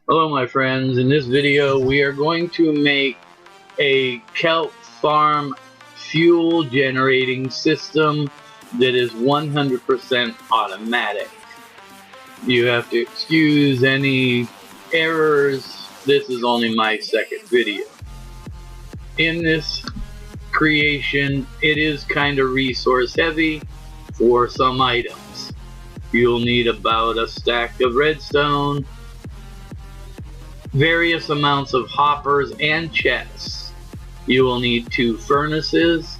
Hello my friends, in this video we are going to make a kelp farm fuel generating system that is 100% automatic. You have to excuse any errors, this is only my second video. In this creation it is kind of resource heavy for some items. You'll need about a stack of redstone, various amounts of hoppers and chests. You will need 2 furnaces,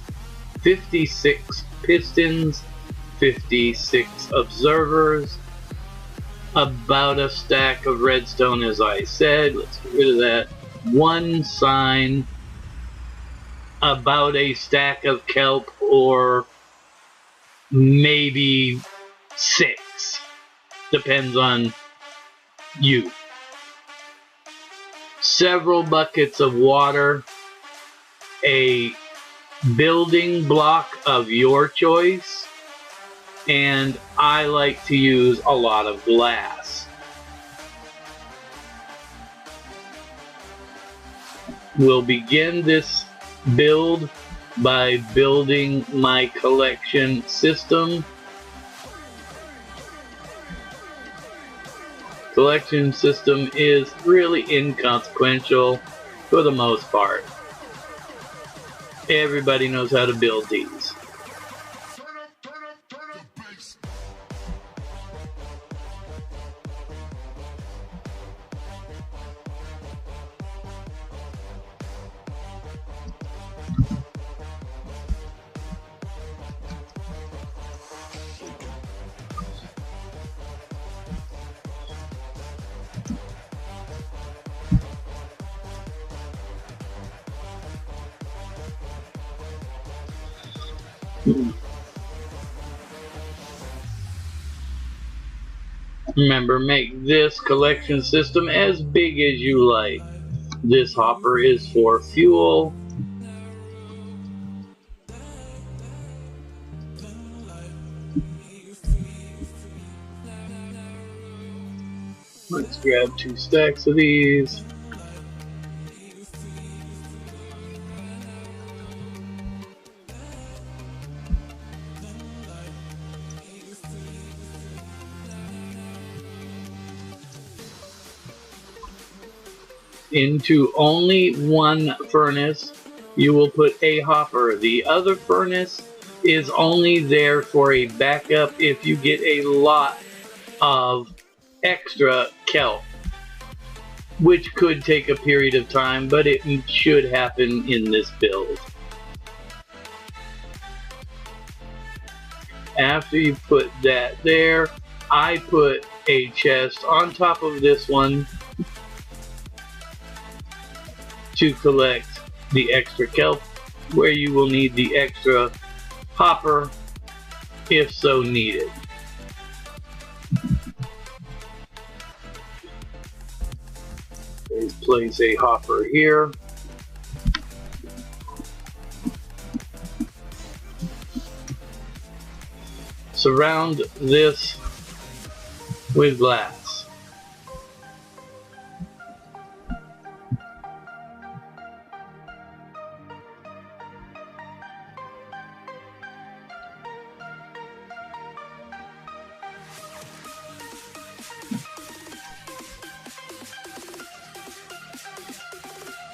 56 pistons, 56 observers, about a stack of redstone as I said, let's get rid of that, 1 sign, about a stack of kelp, or maybe 6, depends on you. Several buckets of water, a building block of your choice, and I like to use a lot of glass. We'll begin this build by building my collection system. Collection system is really inconsequential for the most part. Everybody knows how to build these. Remember, make this collection system as big as you like. This hopper is for fuel. Let's grab 2 stacks of these. Into only 1 furnace you will put a hopper. The other furnace is only there for a backup if you get a lot of extra kelp, which could take a period of time, but it should happen in this build. After you put that there, I put a chest on top of this one to collect the extra kelp, where you will need the extra hopper if so needed. Let's place a hopper here. Surround this with glass.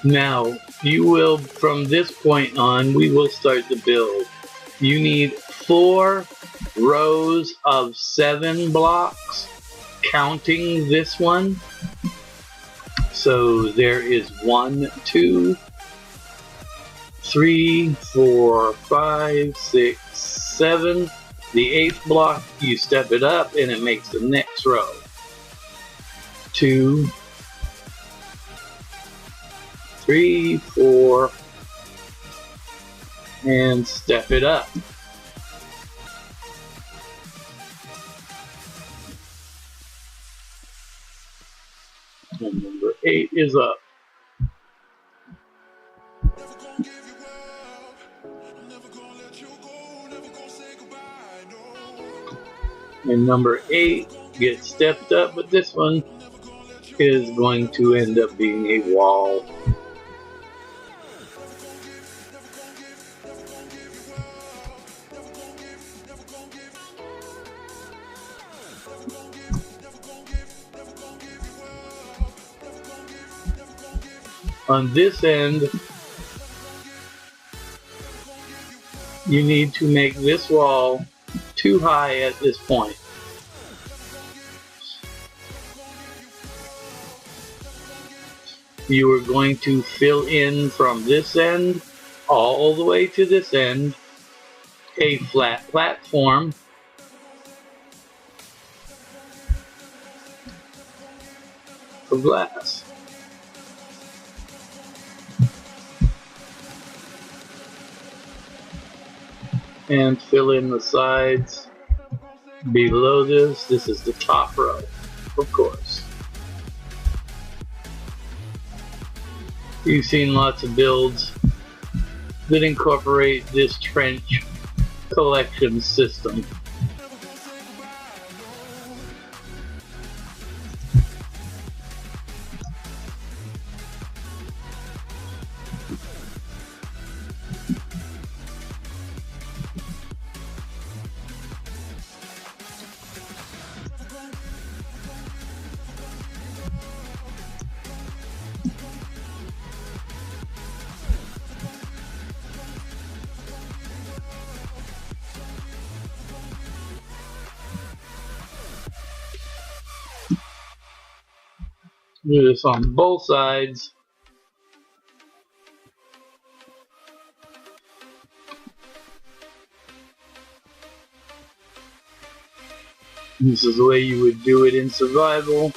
Now, you will, from this point on, we will start the build. You need 4 rows of 7 blocks, counting this one. So there is 1, 2, 3, 4, 5, 6, 7. The 8th block, you step it up and it makes the next row. 2, 3, 4, and step it up. And number 8 is up. And number 8 gets stepped up, but this one is going to end up being a wall. On this end, you need to make this wall too high at this point. You are going to fill in from this end all the way to this end a flat platform of glass. And fill in the sides below this. This is the top row, of course. You've seen lots of builds that incorporate this trench collection system. Do this on both sides. This is the way you would do it in survival.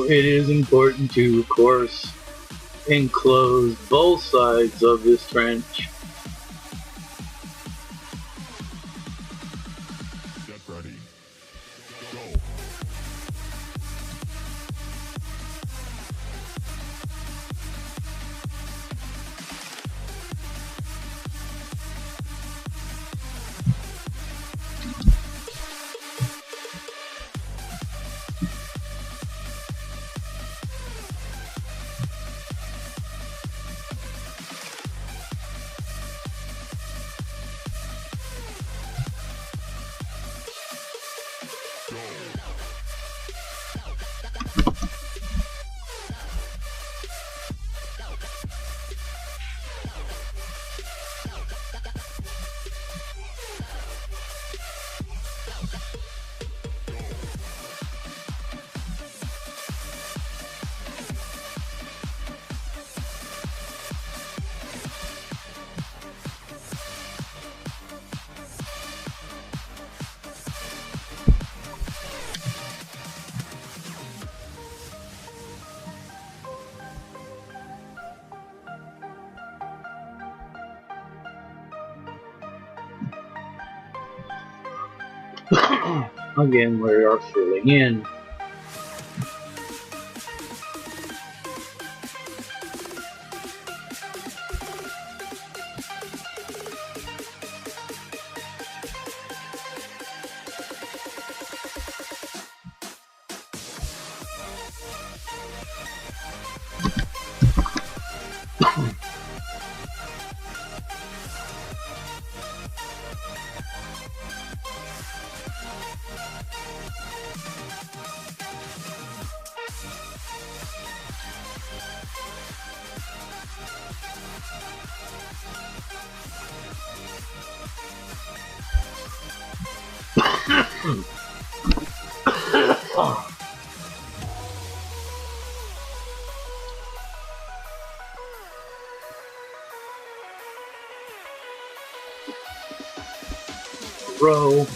It is important to, of course, enclose both sides of this trench. Get ready. Again, we are filling in. Row.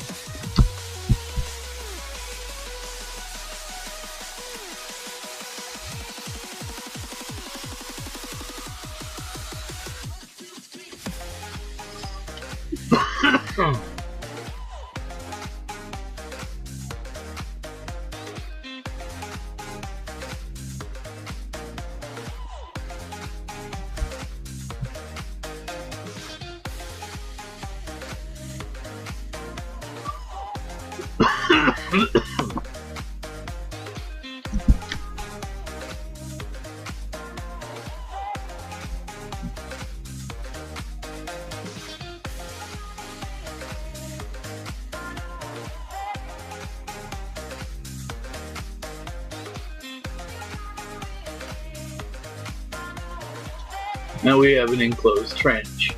Now we have an enclosed trench.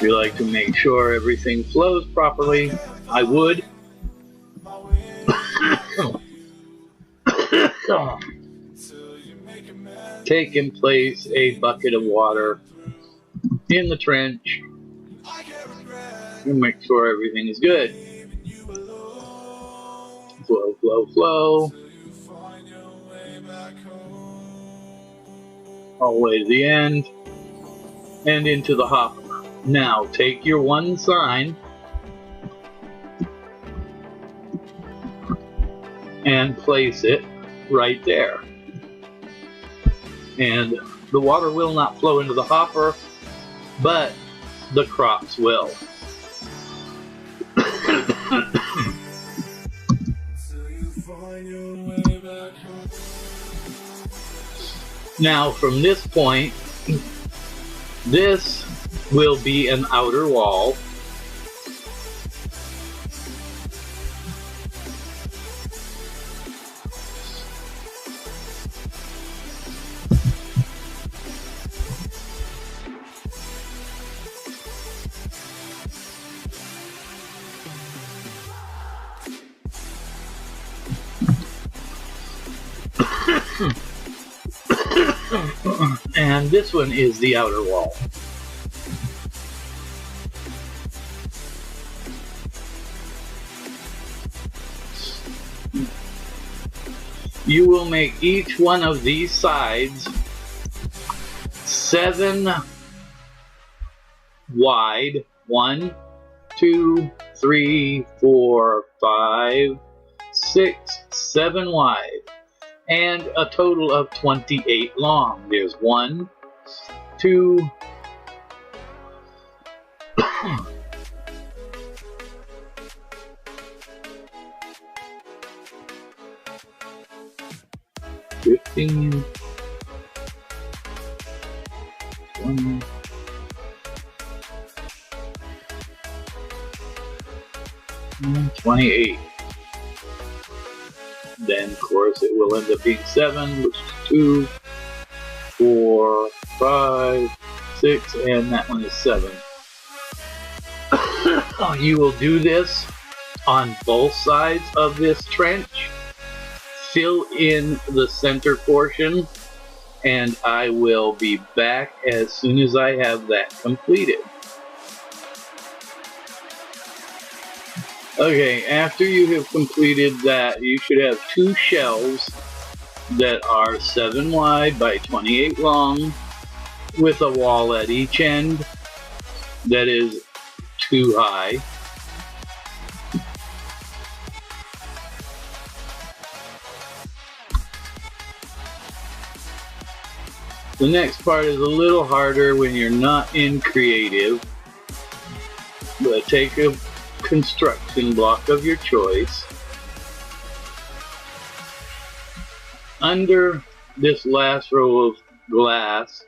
We like to make sure everything flows properly. I would. Take and place a bucket of water in the trench and make sure everything is good. Flow, flow, flow. All the way to the end and into the hopper. Now take your one sign and place it right there. And the water will not flow into the hopper, but the crops will. Now from this point, this will be an outer wall. And this one is the outer wall. You will make each one of these sides 7 wide. 1, 2, 3, 4, 5, 6, 7 wide. And a total of 28 long. There's 1, 2, 15, 20, 28. Then, of course, it will end up being 7, which is 2, 4, 5, 6, and that one is 7. You will do this on both sides of this trench. Fill in the center portion, and I will be back as soon as I have that completed. Okay, after you have completed that, you should have 2 shelves that are 7 wide by 28 long with a wall at each end that is 2 high. The next part is a little harder when you're not in creative, but take a construction block of your choice. Under this last row of glass,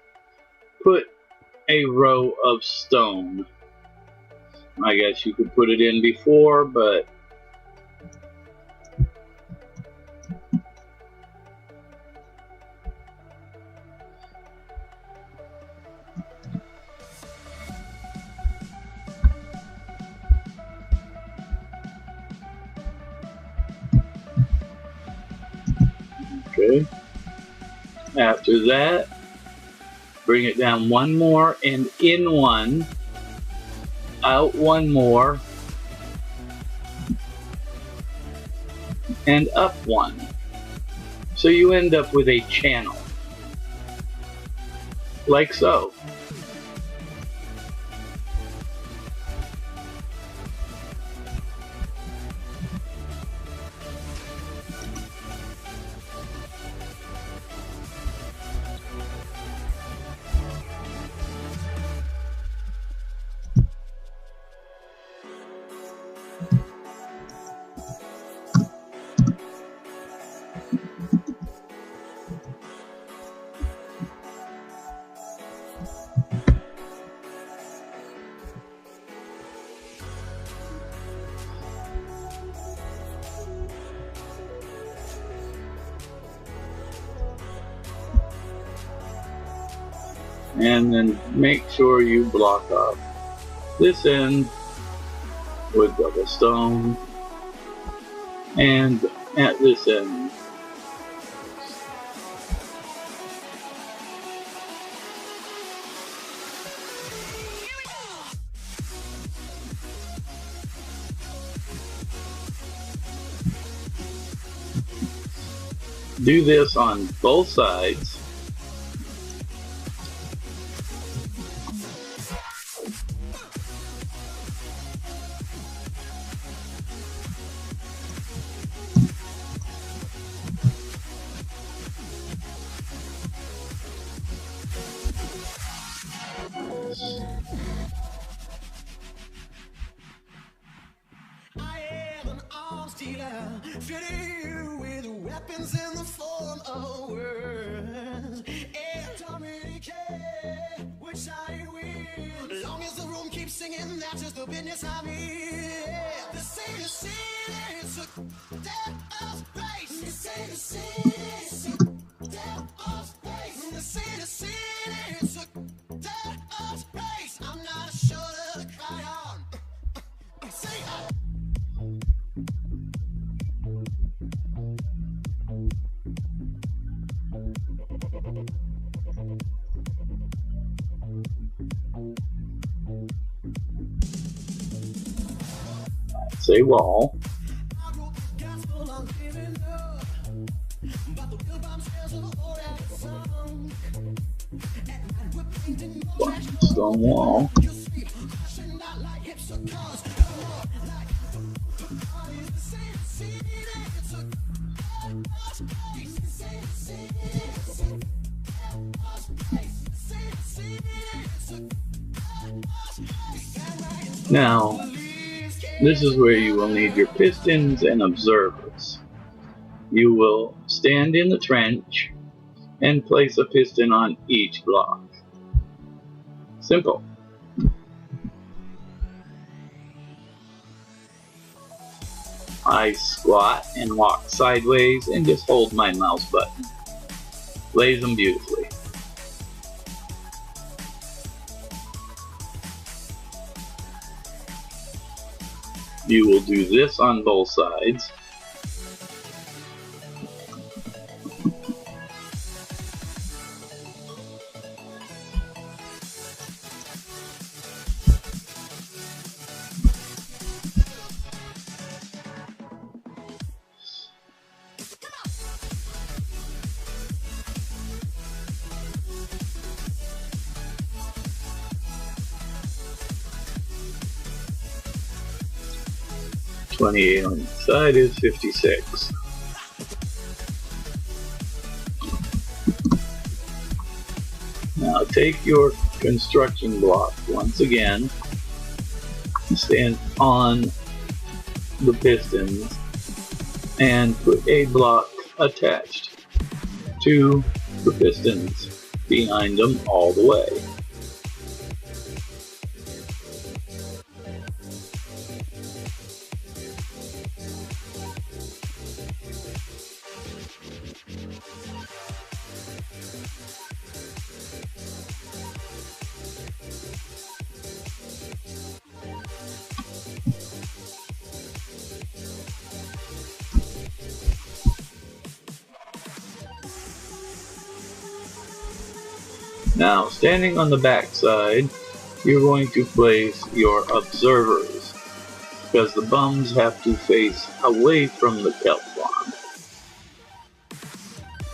put a row of stone. I guess you could put it in before, but okay. After that, bring it down 1 more and in 1, out 1 more, and up 1. So you end up with a channel, like so. and then make sure you block up this end with double stone, and at this end. Do this on both sides. Fitting you with weapons in the form of words. And don't really care which side you win. As long as the room keeps singing, that's just the business I'm in. The city, it's a dead of space. The city, it's a dead of space. The city, it's a dead of space. I'm not sure to cry on. Say Say wall. Stone wall. Now, this is where you will need your pistons and observers. You will stand in the trench and place a piston on each block. Simple. I squat and walk sideways and just hold my mouse button. Lays them beautifully. You will do this on both sides. $28 on each side is $56. Now take your construction block once again, stand on the pistons, and put a block attached to the pistons behind them all the way. Now, standing on the back side, you're going to place your observers, because the bums have to face away from the kelp farm.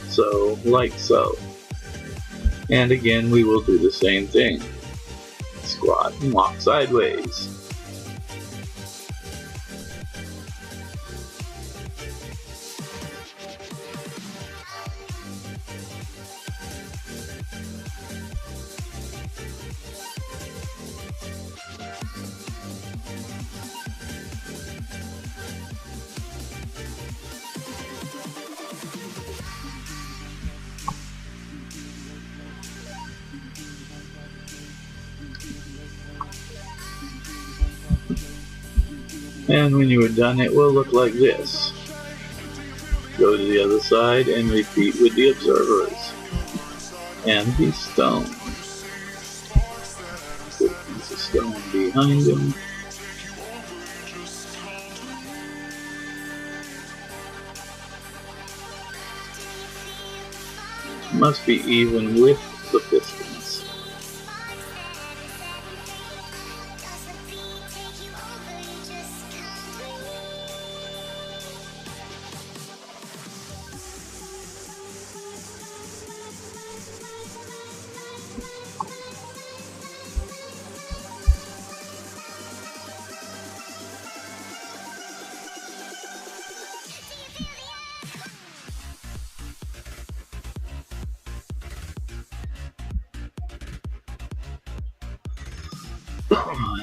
So, like so. And again, we will do the same thing. Squat and walk sideways. And when you are done, it will look like this. Go to the other side and repeat with the observers and the stone. behind him. Must be even with the Pistons.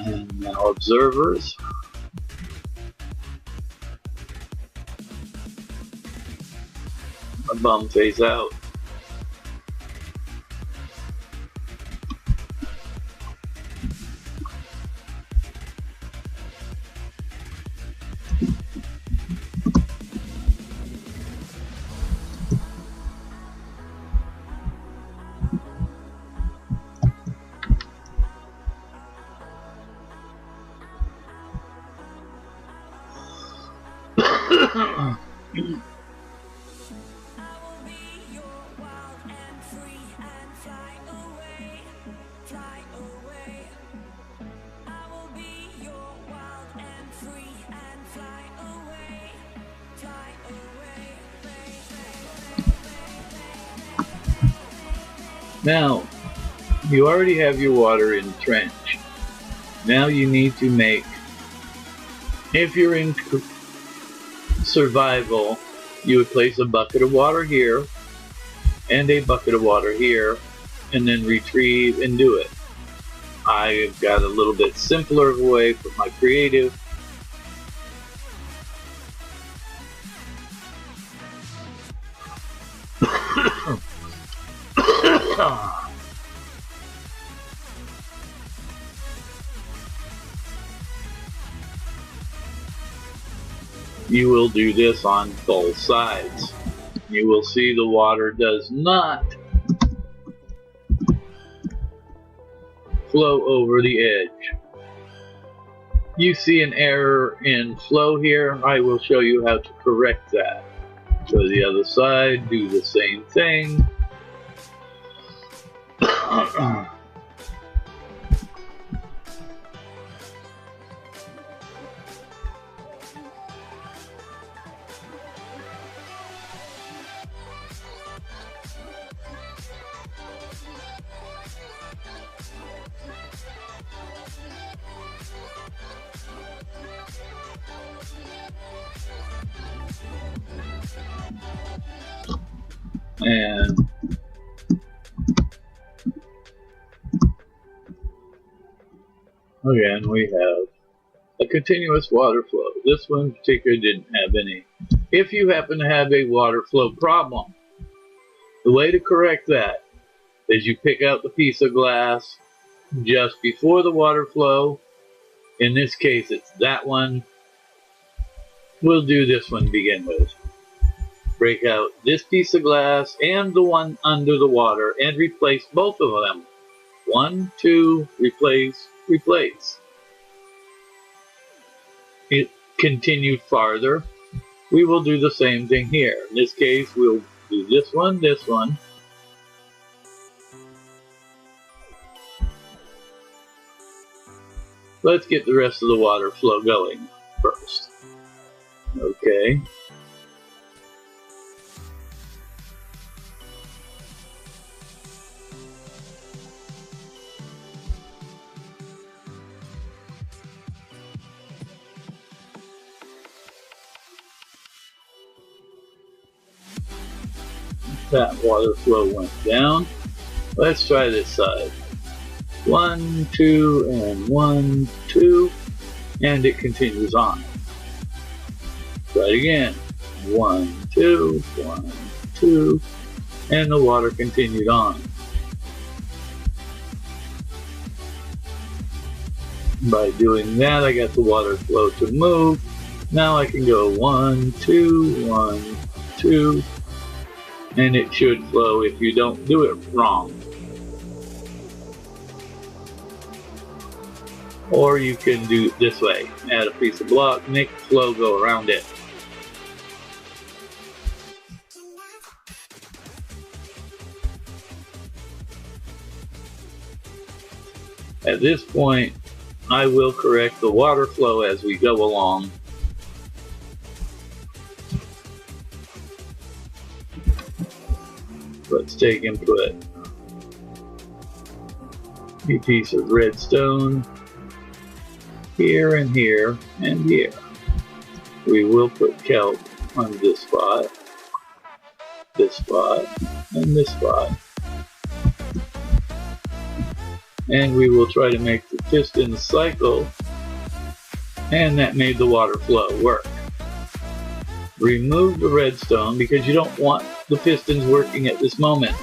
And now observers. A bum phase out. Now, you already have your water in the trench. Now you need to make, if you're in survival, you would place a bucket of water here and a bucket of water here, and then retrieve and do it. I've got a little bit simpler way for my creative. You will do this on both sides. You will see the water does not flow over the edge. You see an error in flow here. I will show you how to correct that. Go to the other side, do the same thing. And again, we have a continuous water flow. This one in particular didn't have any. If you happen to have a water flow problem, the way to correct that is you pick out the piece of glass just before the water flow. In this case, it's that one. We'll do this one to begin with. Break out this piece of glass and the one under the water and replace both of them. 1, 2, replace, replace. It continued farther. We will do the same thing here. In this case, we'll do this one, this one. Let's get the rest of the water flow going first. Okay. That water flow went down. Let's try this side. 1, 2, and 1, 2, and it continues on. Try it again. 1, 2, 1, 2, and the water continued on. By doing that, I got the water flow to move. Now I can go 1, 2, 1, 2, and it should flow if you don't do it wrong. Or you can do it this way. Add a piece of block, make the flow go around it. At this point, I will correct the water flow as we go along. Let's take and put a piece of redstone here and here and here. We will put kelp on this spot, and this spot. And we will try to make the piston cycle, and that made the water flow work. Remove the redstone because you don't want the pistons working at this moment.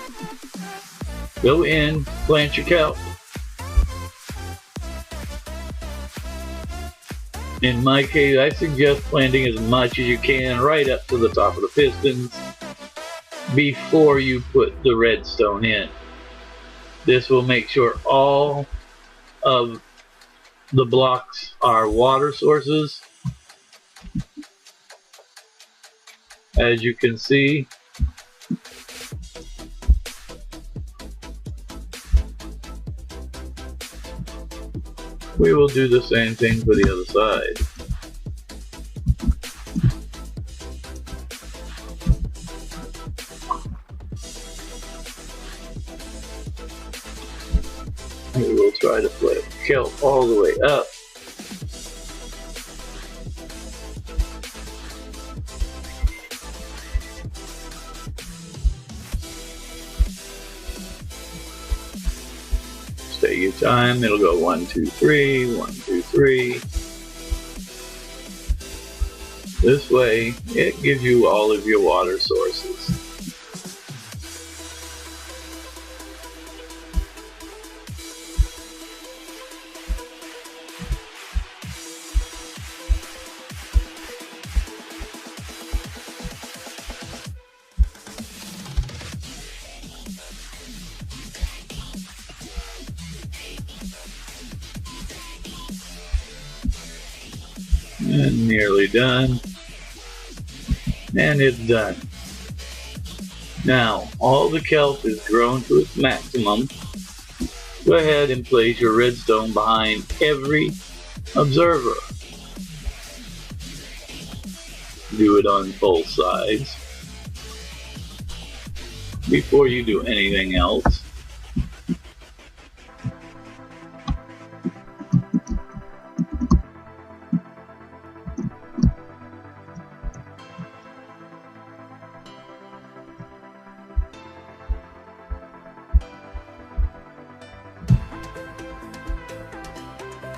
Go in, plant your kelp. In my case, I suggest planting as much as you can right up to the top of the pistons before you put the redstone in. This will make sure all of the blocks are water sources. As you can see, we will do the same thing for the other side. We will try to put kelp all the way up. Take your time, it'll go 1, 2, 3, 1, 2, 3. This way, it gives you all of your water sources. And nearly done. And it's done. Now, all the kelp is grown to its maximum. Go ahead and place your redstone behind every observer. Do it on both sides before you do anything else.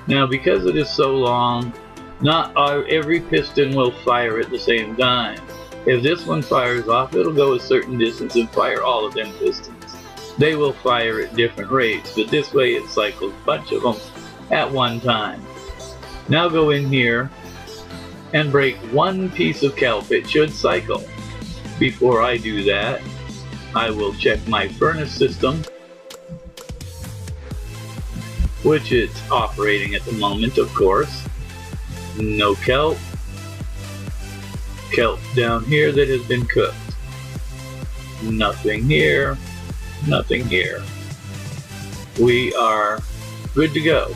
Now, because it is so long, not every piston will fire at the same time. If this one fires off, it'll go a certain distance and fire all of them pistons. They will fire at different rates, but this way it cycles a bunch of them at one time. Now go in here and break one piece of kelp. It should cycle. Before I do that, I will check my furnace system, which it's operating at the moment, of course. No kelp. Kelp down here that has been cooked. Nothing here. Nothing here. We are good to go.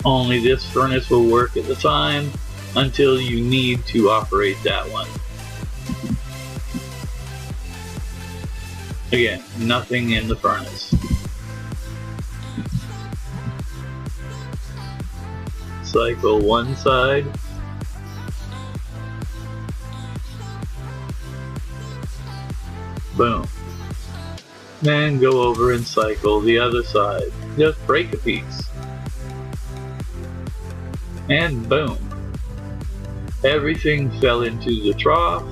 Only this furnace will work at the time until you need to operate that one. Again, nothing in the furnace. Cycle one side. Boom. Then go over and cycle the other side. Just break a piece. And boom. Everything fell into the trough.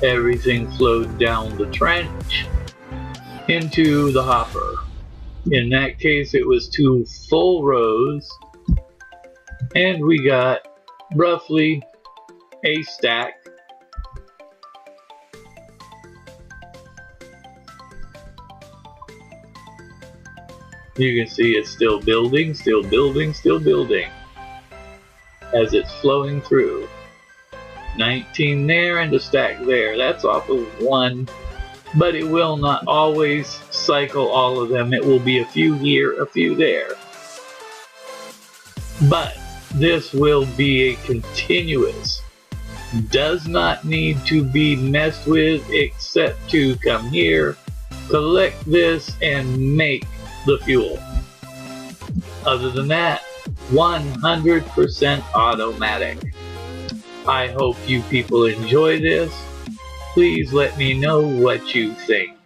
Everything flowed down the trench into the hopper. In that case, it was 2 full rows. And we got roughly a stack You can see it's still building, still building, still building as it's flowing through. 19 there and a stack there. That's off of one, but it will not always cycle all of them. It will be a few here, a few there. But this will be a continuous. Does not need to be messed with except to come here, collect this, and make the fuel. Other than that, 100% automatic. I hope you people enjoy this. Please let me know what you think.